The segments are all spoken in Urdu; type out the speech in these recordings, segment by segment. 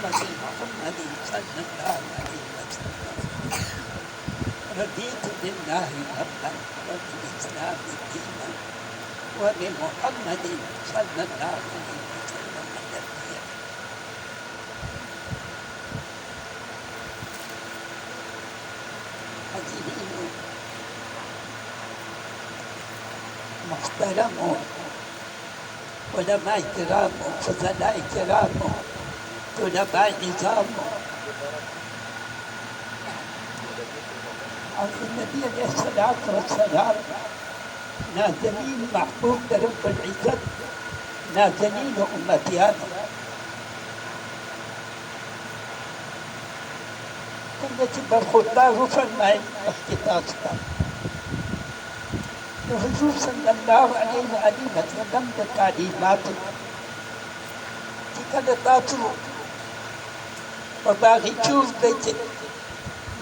محمد صلی اللہ علیہ وسلم رضیت باللہ ربا وبالاسلام دینا وبمحمد صلی اللہ علیہ وسلم نبیا۔ حاضرین محترم علماء کرام فضلاء کرام طلباء نظام اور نبی علیہ السلام نازنین محبوب رب العزت نازنین امتیان څنګه چې برخوردار وفرمایي اختطاف ته د حضور صلی الله علیه وسلم د تعلیماتو چې کله تاسو په باغچو کې چې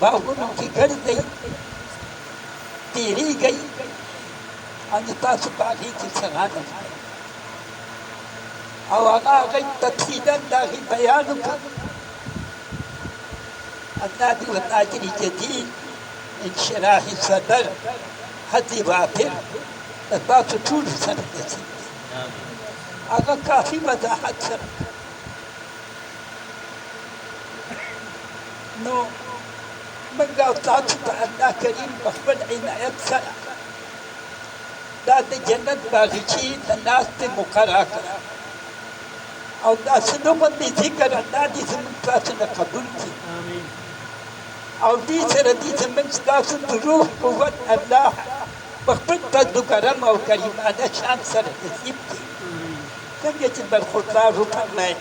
باغونو کې ګرځئ تېرېږئ ان تاسو په هغې کې څرانه وکړئ او هغه هغې تفصیلا د هغې بیان وکړ الله دې ورته اجر جزیل انشراح صدر حد وافر د تاسو ټولو سره نصیب کړي هغه کافي وضاحت سره نو موږ او تاسو ته الله کریم په خپل عنایت سره دا د جنت باغچې د ناستې مقرره کړه او داسې دومره ذکر الله دې زموږ تاسو نه قبول کړي او دې سره دې زموږ ستاسو د روح قوت الله په خپل فضل و کرم او کریمانه شان سره نصیب کړي څنګه چې برخوردار وفرمایي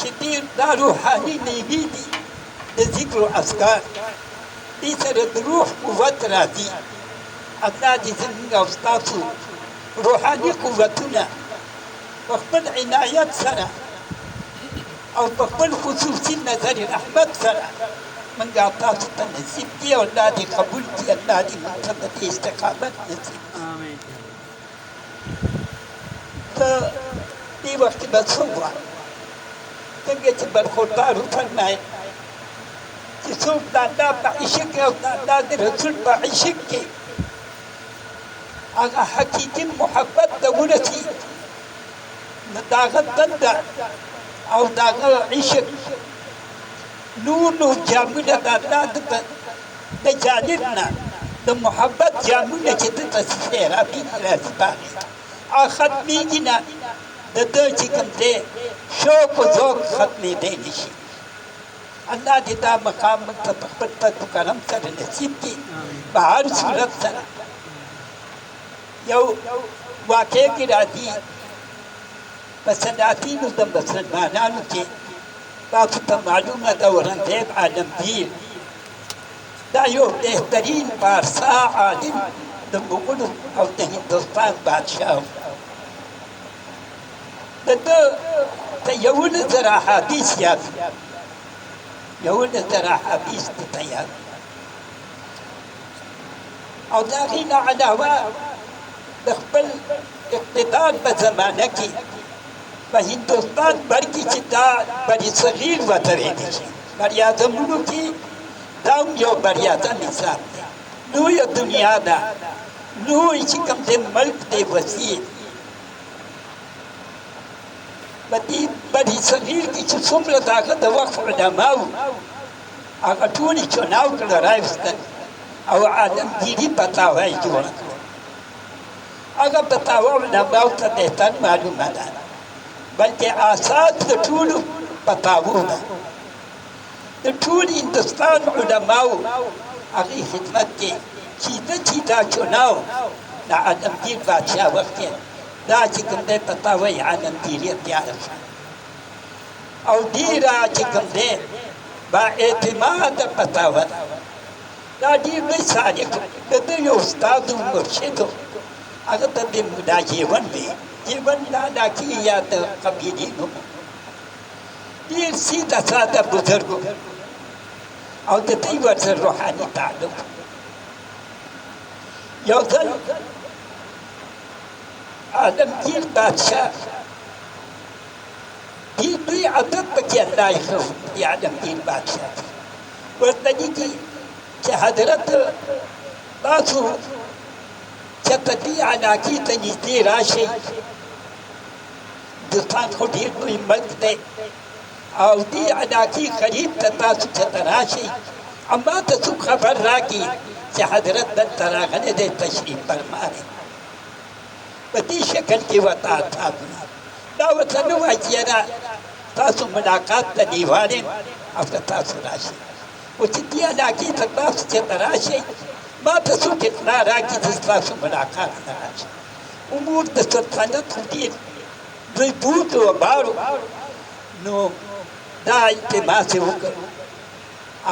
چې دا روحاني میوې دي د ذکر و اذکار دې سره د روح قوت راځي الله دې زموږ او ستاسو روحاني قوتونه په خپل عنایت سره او په خپل خصوصي نظر رحمت سره موږ او تاسو ته نصیب کړي او الله دې قبول کړي الله دې موږ ته د استقامت نصیب کړي ته دې وخت کې به څه ووایې څنګه چې برخوردار وفرمایي چې څوک د الله په عشق کې او د الله د رسول په عشق کې هغه حقیقي محبت ته ورسي نو د هغه دنده او د هغه عشق نور جامونه د الله د جانب نه د محبت جامونه چې ده ته سیرابي راسپاري هغه ختمېږي نه د ده چې کوم دی شوق و ذوق ختمېدی نه شي الله دې دا مقام موږ ته په خپل فضل و کرم سره نصیب کړي په هر صورت سره یو واقع کې راځي په سلاطینو د مسلمانانو کې تاسو ته معلومه ده اورنګزیب عالمگیر دا یو بهترین پارسا عالم د مغولو او د هندوستان بادشاه و د ده ته 11,000 احادیث یاد 11,000 احادیث ته یاد او د هغې نه علاوه د خپل اقتدار په زمانه کې په هندوستان بر کې چې دا بري صغیر ودرېدی شي بریاعظمونو کې دا هم یو بریاعظم نظام دی لویه دنیا ده لوی چې کوم دی ملک دی وسیع په دې بري صغیر کې چې څومره د هغه د وخت علما وو هغه ټول یې چناو کړه راویستل او عالمگیري فتاوا یې جوړه کړه هغه فتاوا علماو ته بهتر معلومه ده بلکې اساس د ټولو فتاوو ده د ټول هندوستان علماو هغې خدمت کې چې دا چناو د عالمگیر بادشاه وخت کې دا چې کوم دی فتاوا یې عالمگیري تیاره شوه او ډېره چې کوم دی با اعتماده فتاوا ده دا ډېر لوی صادق د ده یو استاد و مرشد و هغه ته د ملا جیون وی جیون لالا کې یا د قبیلې نوم ډېر سیده ساده بزرګ او د دوی ورسره روحاني تعلق یو ځل عالمگیر بادشاه دې دی عدد پکی اللہ خود یا عالمگیر بادشاہ ورطنی کی چه حضرت تاسو چه دی علاقی تا نزدی راشی دوستان خود دیر کوئی ملک دے او دی علاقی قریب تا تاسو چه راشی اما تاسو خبر راکی چه حضرت دل تراغن دے تشریف برمارے بدی شکل کی وطاعت آدنا دعوتنو اجیرا تاسو ملاقات تا دیوارن افتا تاسو راشی وچی دی علاقی تا تاسو چه راشی ما تاسو کتنا راکی تاسو ملاقات راشی امور دا سلطنت خودیر دوی بود و بارو نو دا التماس وکر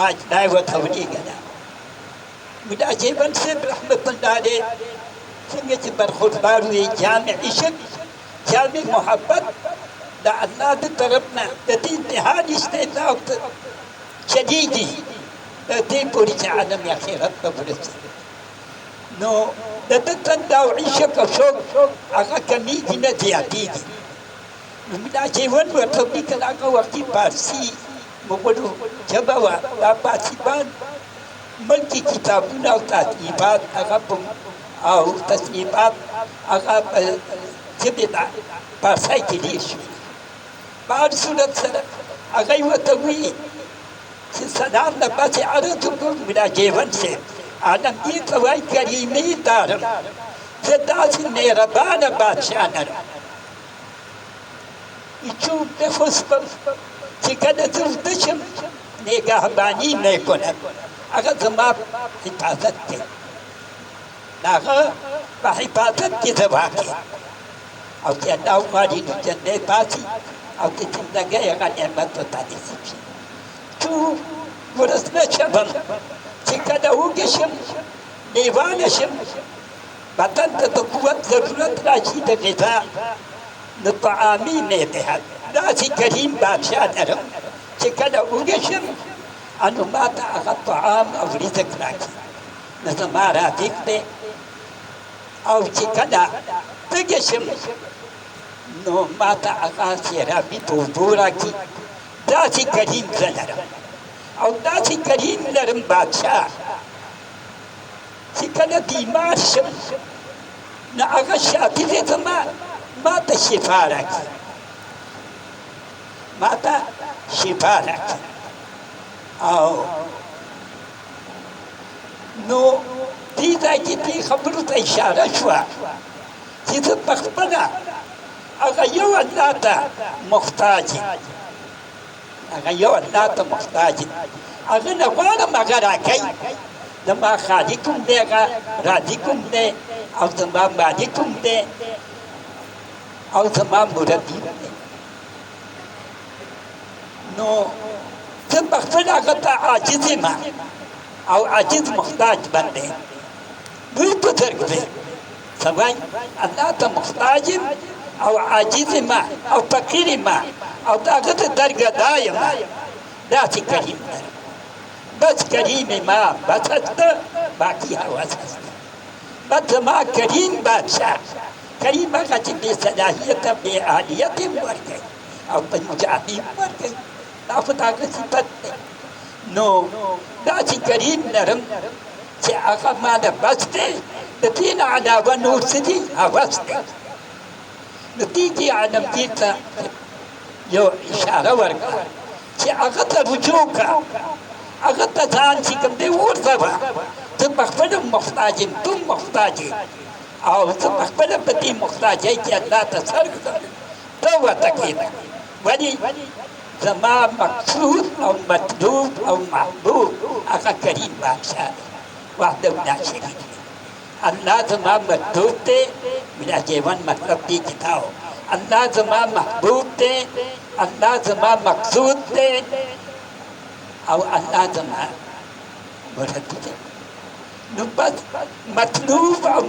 آج دائی و تولی گنا ملا جیون سے رحمت اللہ علیہ سنگے چی برخود باروی جامع عشق جامع محبت دا اللہ دا طرفنا دا دی انتحال استعداد شدیدی دا دی پوری چی عالم یا خیرت ببرسی نو دا تنداو عشق و شوق آقا کمی دینا زیادی دی ملا جیون و تولی کل آقا وقتی پارسی مغلو جبوا دا پاسیبان ملکی کتابونا و تصنیفات آقا او تصنیفات آقا جبنا پارسائی کے لیے شوی بار صورت سر آقای و توی چه صدار نباس عرض کن ملا جیون سے عالمگیر قوائی کریمی دارم زداس نیربان بادشاہ نرم ایچون بخصبم چه کده زودشم نگاه بانی میکنم اگر زمان حفاظت کے ناغا با حفاظت کی زواقی او چه اللہ ماری نو جنده پاسی او چه زندگی اگر نعمت و تانیسی بشی تو ورسنه شبم چه کده اوگشم نیوانشم بدن تا قوت ضرورت راشی دا غذا نطعامی نیدهد داسی کریم بادشاہ نرم چه کده اوگشم انو ما تا اغا طعام او رزق راکی نظما رافق دے او چه کده بگشم نو ما تا اغا سیرابی بوبو راکی داسی کریم نرم او داسی کریم نرم بادشاہ چه کده بیمار شم نا اغا شاطر زما ما تا شفا راکی ما تا شفا راکی او نو دیدہ کی تی خبرو تا اشارہ شوا چیز بخبنا اگا یو اللہ تا محتاجی اگا یو اللہ تا محتاجی اگا نوارم اگر آگئی دما خالقم دے اگا راضیکم دے او دما مالکم دے او دما مردیم دے نو تم بخفل آگتا عاجز ما او عاجز محتاج بندے بھئی بزرگ دے سوائی اللہ تا محتاج او عاجز ما او فقیر ما او داغت درگدائی ما داسی کریم در بس کریم ما بس ہستا باقی حواس ہستا بس ما کریم بادشاہ کریم آگا چی بے صلاحیت بے آلیت مر گئی او پنجابی مر گئی نافت آگا صفت دے نو داسی کریم نرم چه آقا مانا بس دے دتین علاوہ نور سدی حواس دے نتیجی عالم دیتا یو اشارہ ورگا چه آقا تا رجوع کا آقا تا زان سکم دے ورزا تم مخبرم محتاجم تم محتاجی او تم مخبرم بتی محتاجی چه اللہ تا سرگ دے تو تکینا ولی زمان مقصود او مطلوب او محبوب آقا کریم بادشاہ وحدہ لا شریک اللہ زمان مطلوب تے ملا جیون مطلب دی جتاؤ اللہ زمان محبوب تے اللہ زمان مقصود تے او اللہ زمان مرد تے نو بس مطلوب او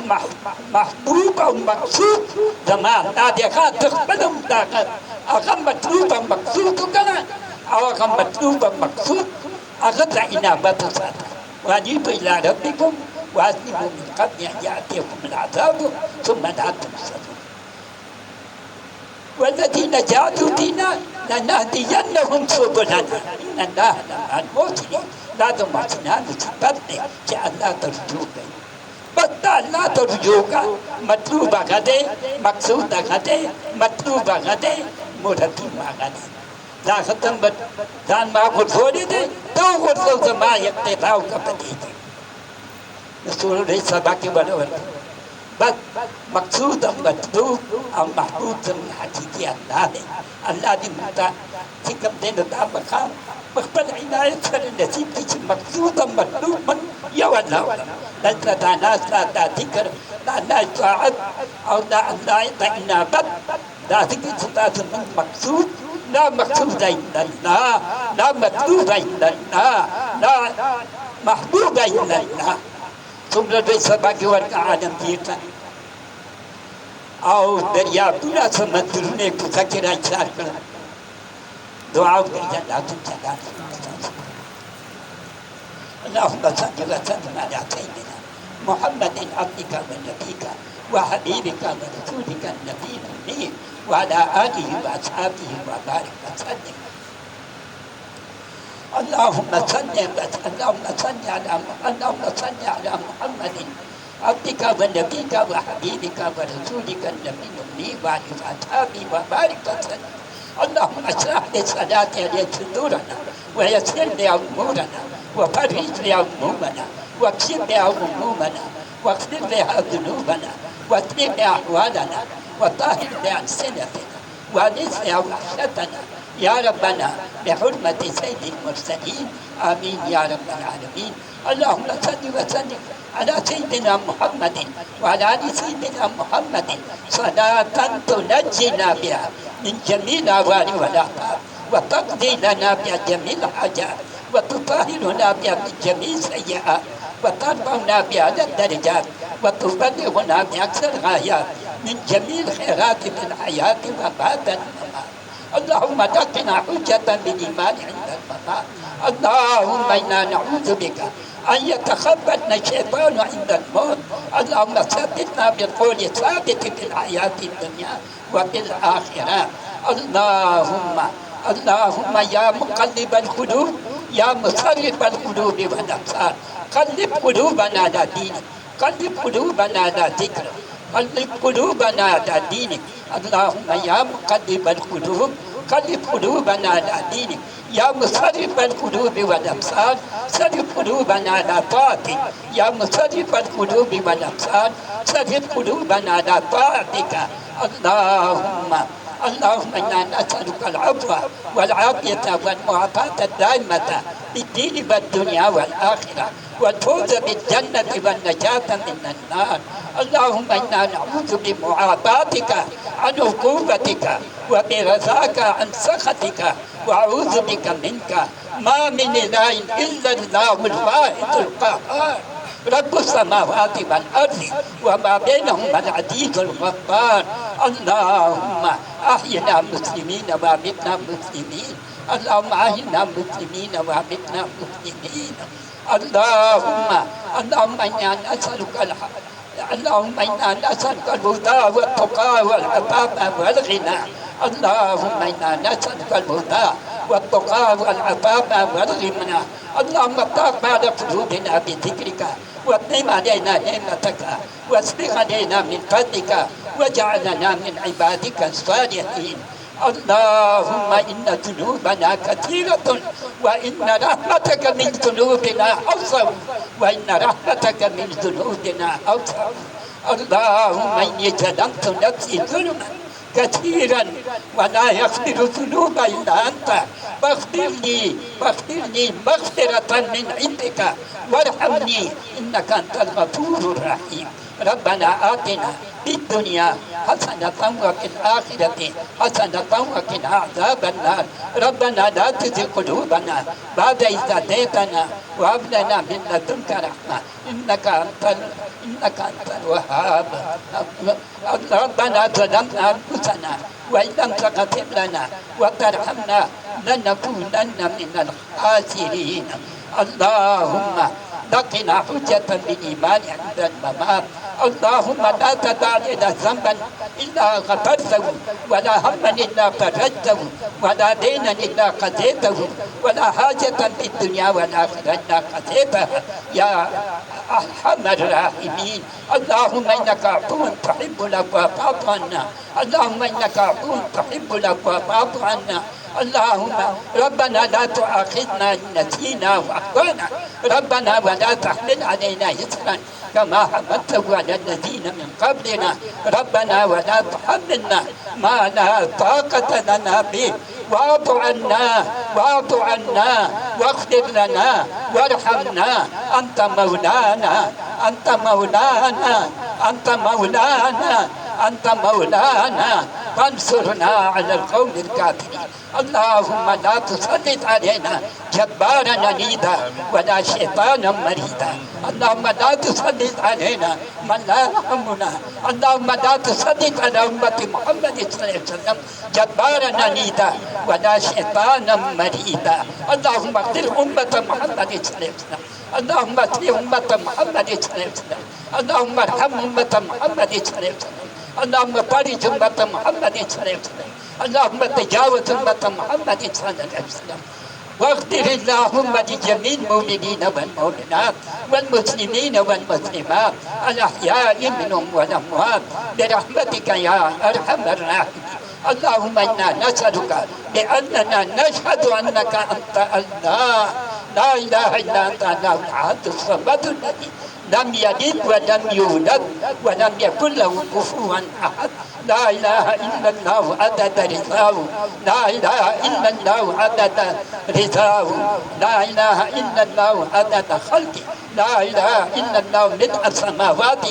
محبوب او مقصود زمان دا دیکھا تخبرم داخل اگر مطلوب و مقصود کنا او اگر مطلوب و مقصود اگر تا انابت ساتا واجب الى ربكم واسلموا من قبل ان ياتيكم العذاب ثم لا تنصرون والذين جاهدوا فينا لنهدينهم سبلنا إن الله لمع المحسنين. لازم محسنان سببني جعل لا ترجوك بس لا ترجوك مطلوب غدي مقصود غدي مطلوب غدي مرتب غدي لا ختم بد دان ما قرصوني دي تو قرصو ما يقتطعو كبديتي نسول ليس باقي بنور بس مقصود مطلوب أو محبوب من حقيقي الله دي متى تكم دين دام مقام مقبل عناية فالنسيب تيجي مقصود مطلوب من يولا لا تدانا لا تذكر لا تعب أو لا يطعنا بد لا تكتب من مقصود لا مقصود إلا الله لا مطلوب إلا الله لا محبوب إلا الله ثم ليس باقي ورقة عالم ديرتا أو دريا بلا سمدرني كذكر أشار كلا دعاء بالجنات الجنات اللهم صل وسلم على سيدنا محمد عبدك ونبيك وحبيبك ورسولك النبي الأمي وعلى آله وأصحابه وبارك وسلم. اللهم صل على محمد عبدك ونبيك وحبيبك ورسولك النبي الأمي وعلى أصحابه وبارك وسلم. اللهم اشرح لي صلاتي عليك صدورنا ويسر لي أمورنا وفرج لي همومنا واكشف لي همومنا واغفر لي ذنوبنا واصلح لي أحوالنا وطهر لي ألسنتنا وانس لي وحشتنا يا ربنا بحرمة سيد المرسلين آمين يا رب العالمين. اللهم صل وسلم على سيدنا محمد وعلى آل سيدنا محمد صلاة تنجينا بها من جميع الأهوال والأحقاب وتقضي لنا بها جميع الحاجات وتطهرنا بها من جميع السيئات وترفعنا بها الدرجات وتبلغنا بأكثر الغايات من جميع الخيرات في الحياة وبعد الممات. اللهم لقنا حجة بالإيمان عند الممات. اللهم إنا نعوذ بك أن يتخبطنا الشيطان عند الموت. اللهم ثبتنا بالقول الثابت في الحياة الدنيا وفي الآخرة. اللهم يا مقلب القلوب يا مصرف القلوب والأبصار قلب قلوبنا على دينك قلب قلوبنا على ذكرك قلب قلوبنا على دينك. اللهم يا مقلب القلوب قلب قلوبنا على دينك يا مصرف القلوب والأبصار صرف قلوبنا على طاعتك يا مصرف القلوب والأبصار صرف قلوبنا على طاعتك. اللهم إنا نسألك العفو والعافية والمعافاة الدائمة في الدين والدنيا والآخرة والفوز بالجنة والنجاة من النار. اللهم إنا نعوذ بمعافاتك عن عقوبتك وبرضاك عن سخطك وأعوذ بك منك ما من إله إلا الله الواحد القهار رب السماوات والأرض وما بينهما العزيز الغفار. اللهم أحينا مسلمين وأمتنا مسلمين. اللهم أحينا مسلمين وأمتنا مسلمين. اللهم إنا نسألك اللهم إنا نسألك الهدى والتقى والعفاف والغنى. اللهم إنا نسألك الهدى والتقى والعفاف والغنى. اللهم افتح بعد قلوبنا بذكرك واتمم علينا نعمتك واسبغ علينا من فضلك واجعلنا من عبادك الصالحين. اللهم إن ذنوبنا كثيرة وإن رحمتك من ذنوبنا أوسع وإن رحمتك من ذنوبنا أوسع. اللهم إني ظلمت نفسي ظلما كثيرا ولا يغفر الذنوب إلا أنت فاغفر لي مغفرة من عندك وارحمني إنك أنت الغفور الرحيم. ربنا آتنا في الدنيا حسنة وفي الآخرة حسنة وقنا عذاب النار. ربنا لا تزغ قلوبنا بعد إذ هديتنا وهب لنا من لدنك رحمة إنك أنت الوهاب. ربنا ظلمنا أنفسنا وإن لم تغفر لنا وترحمنا لنكونن من الخاسرين. اللهم لقنا حجة بالإيمان عند الممات. اللهم لا تدع لنا ذنبا إلا غفرته، ولا هما إلا فرجته، ولا دينا إلا قضيته، ولا حاجة في الدنيا والآخرة إلا قضيتها يا أرحم الراحمين. اللهم إنك عفو تحب العفو فاعف عنا. اللهم إنك عفو تحب العفو فاعف عنا. اللهم ربنا لا تؤاخذنا إن نسينا وأخطأنا. ربنا ولا تحمل علينا إصرا كما حملته على الذين من قبلنا. ربنا ولا تحملنا ما لا طاقة لنا به. واعف عنا واعف عنا واغفر لنا وارحمنا. أنت مولانا أنت مولانا أنت مولانا أنت مولانا فانصرنا على القوم الكافرين. اللهم لا تسلط علينا جبارا عنيدا ولا شيطانا مريدا. اللهم لا تسلط علينا من لا يرحمنا. اللهم لا تسلط على أمة محمد صلى الله عليه وسلم جبارا عنيدا ولا شيطانا مريدا. اللهم اغفر أمة محمد صلى الله عليه وسلم. اللهم اغفر أمة محمد صلى الله عليه وسلم. اللهم ارحم أمة محمد صلى الله عليه وسلم. اللهم فرج أمة محمد صلى الله عليه وسلم. اللهم تجاوز أمة محمد صلى الله عليه وسلم. واغفر اللهم لجميع المؤمنين والمؤمنات والمسلمين والمسلمات الأحياء منهم والأموات برحمتك يا أرحم الراحمين. اللهم إنا نسألك بأننا نشهد أنك أنت الله لا إله إلا أنت الله الأحد الصمد الذي لم يلد ولم يولد ولم يكن له كفوا أحد. لا إله إلا الله عدد رضاه. لا إله إلا الله عدد رضاه. لا إله إلا الله عدد خلقه. لا إله إلا الله ملء السماوات.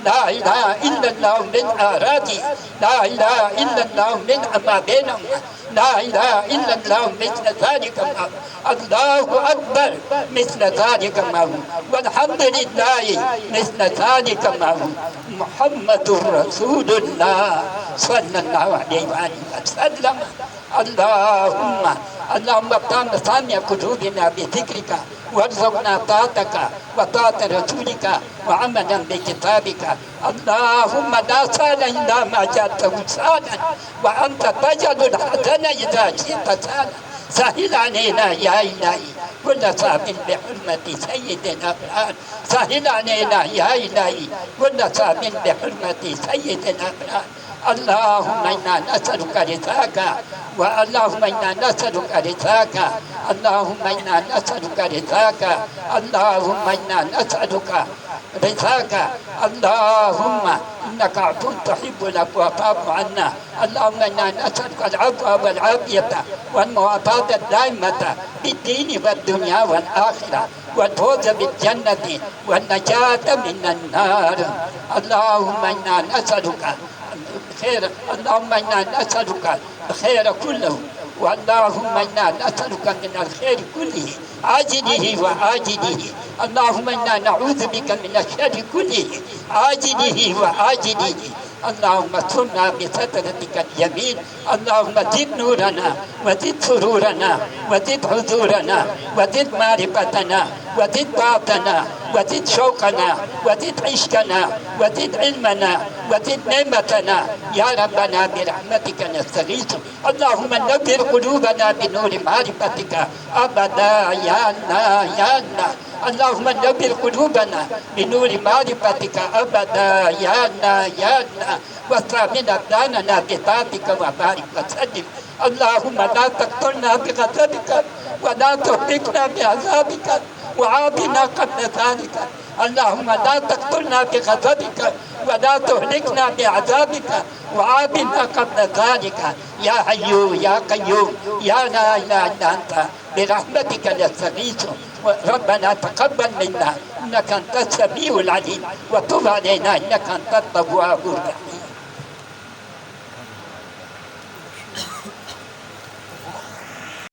لا إله إلا الله ملء أراضي. لا إله إلا الله ملء ما بينهما. لا إله إلا الله مثل ذلك معه. الله أكبر مثل ذلك معه. والحمد لله مثل ذلك معه. محمد رسول الله صلى الله عليه وآله وسلم. اللهم افتح مسامع قلوبنا بذكرك وارزقنا طاعتك وطاعة رسولك وعملا بكتابك. اللهم لا سهل إلا ما جعلته سهلا وأنت تجعل الحزن إذا شئت سهلا. سهل علينا يا إلهي كل صعب بحرمة سيدنا الأبرار. سهل علينا يا إلهي كل صعب بحرمة سيدنا الأبرار. اللهم إنا نسألك رضاك اللهم إنا نسألك رضاك. اللهم إنا نسألك رضاك. اللهم إنا نسألك رضاك. اللهم إنك عفو تحب العفو فاعف عنا. اللهم إنا نسألك العفو والعافية والمعافاة الدائمة في الدين والدنيا والآخرة والفوز بالجنة والنجاة من النار. اللهم إنا نسألك خير. اللهم إنا نسألك الخير كله. واللهم إنا نسألك من الخير كله عاجله وآجله. اللهم إنا نعوذ بك من الشر كله عاجله وآجله. اللهم استرنا بسترتك الجميل. اللهم زد نورنا وزد سرورنا وزد حضورنا وزد معرفتنا وزد طاعتنا وزد شوقنا وزد عشقنا وزد علمنا وزد نعمتنا يا ربنا برحمتك نستغيث. اللهم نبر قلوبنا بنور معرفتك أبدا يا الله يا الله. اللهم نبر قلوبنا بنور معرفتك أبدا يا الله يا الله. واستعمل أبداننا بطاعتك وبارك وسلم. اللهم لا تقتلنا بغضبك ولا تهلكنا بعذابك وعافنا قبل ذلك. اللهم لا تقتلنا بغضبك ولا تهلكنا بعذابك وعافنا قبل ذلك. يا حي يا قيوم يا لا إله إلا أنت برحمتك نستغيث. ربنا تقبل منا إنك أنت السميع العليم وتب علينا إنك أنت التواب الرحيم.